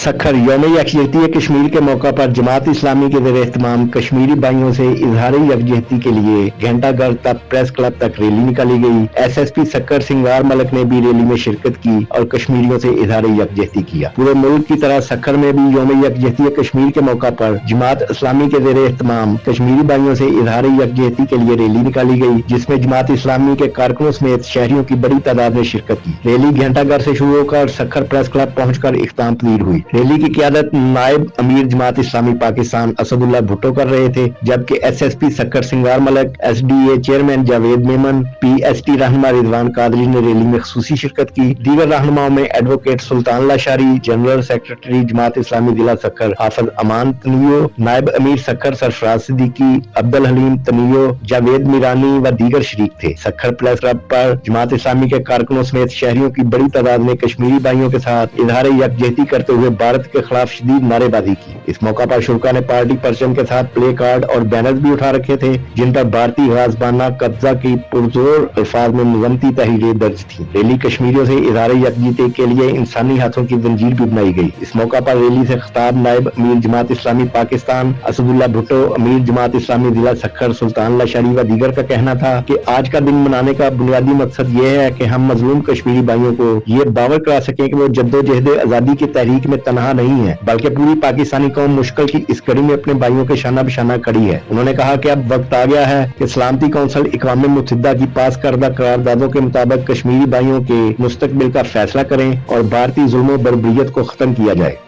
सखर यौम यकजहती कश्मीर के मौका पर जमात इस्लामी के ज़ेर एहतमाम कश्मीरी भाइयों से इजहार यकजहती के लिए घंटाघर तक प्रेस क्लब तक रैली निकाली गई। SSP सखर सिंगार मलक ने भी रैली में शिरकत की और कश्मीरियों से इजहार यकजहती किया। पूरे मुल्क की तरह सखर में भी यौम यकजहती कश्मीर के मौका पर जमात इस्लामी के ज़ेर एहतमाम कश्मीरी भाइयों से इजहार यकजहती के लिए रैली निकाली गई, जिसमें जमात इस्लामी के कारकुनों समेत शहरियों की बड़ी तादाद ने शिरकत की। रैली घंटाघर से शुरू होकर सखर प्रेस क्लब पहुंचकर इख्तिताम पजीर हुई। रैली की क़यादत नायब अमीर जमात इस्लामी पाकिस्तान असदुल्ला भुट्टो कर रहे थे, जबकि SSP Sukkur Singhar Malik, SDA chairman Javed Memon, PST Rahnuma Rizwan Qadri ने रैली में खसूसी शिरकत की। दीगर रहनुमाओं में एडवोकेट सुल्तान लाशारी, जनरल सेक्रेटरी जमात इस्लामी जिला सखर हाफिज अमान तनियो, नायब अमीर सखर सरफराज सिद्दीकी, अब्दुल हलीम तनियो, जावेद मीरानी व दीगर शरीक थे। सखर प्रेस क्लब पर जमात इस्लामी के कारकुनों समेत शहरियों की बड़ी तादाद ने कश्मीरी भाइयों के साथ इजहार यकजहती करते हुए भारत के खिलाफ शदीद नारेबाजी की। इस मौका पर शुरा ने पार्टी परचम के साथ प्ले कार्ड और बैनर्स भी उठा रखे थे, जिन पर भारतीय गाज़बाना कब्जा की पुरजोर अल्फाज में मुज़म्मती तहरीरें दर्ज थी। रैली कश्मीरियों से इजहार यकजहती के लिए इंसानी हाथों की जंजीर भी बनाई गई। इस मौका पर रैली से खिताब नायब अमीर जमात इस्लामी पाकिस्तान असदुल्ला भुट्टो, अमीर जमात इस्लामी जिला सखर सुल्तान लाशारी व दीगर का कहना था कि आज का दिन मनाने का बुनियादी मकसद ये है कि हम मजलूम कश्मीरी भाइयों को ये बावर करा सकें कि वो जद्दोजहद आजादी की तहरीक में तनहा नहीं है, बल्कि पूरी पाकिस्तानी कौम मुश्किल की इस कड़ी में अपने भाइयों के शाना बशाना खड़ी है। उन्होंने कहा कि अब वक्त आ गया है कि सलामती कौंसिल इक़वाम मुत्तहिदा की पास करदा करारदादों के मुताबिक कश्मीरी भाइयों के मुस्तकबिल का फैसला करें और भारतीय जुल्म बर्बरियत को खत्म किया जाए।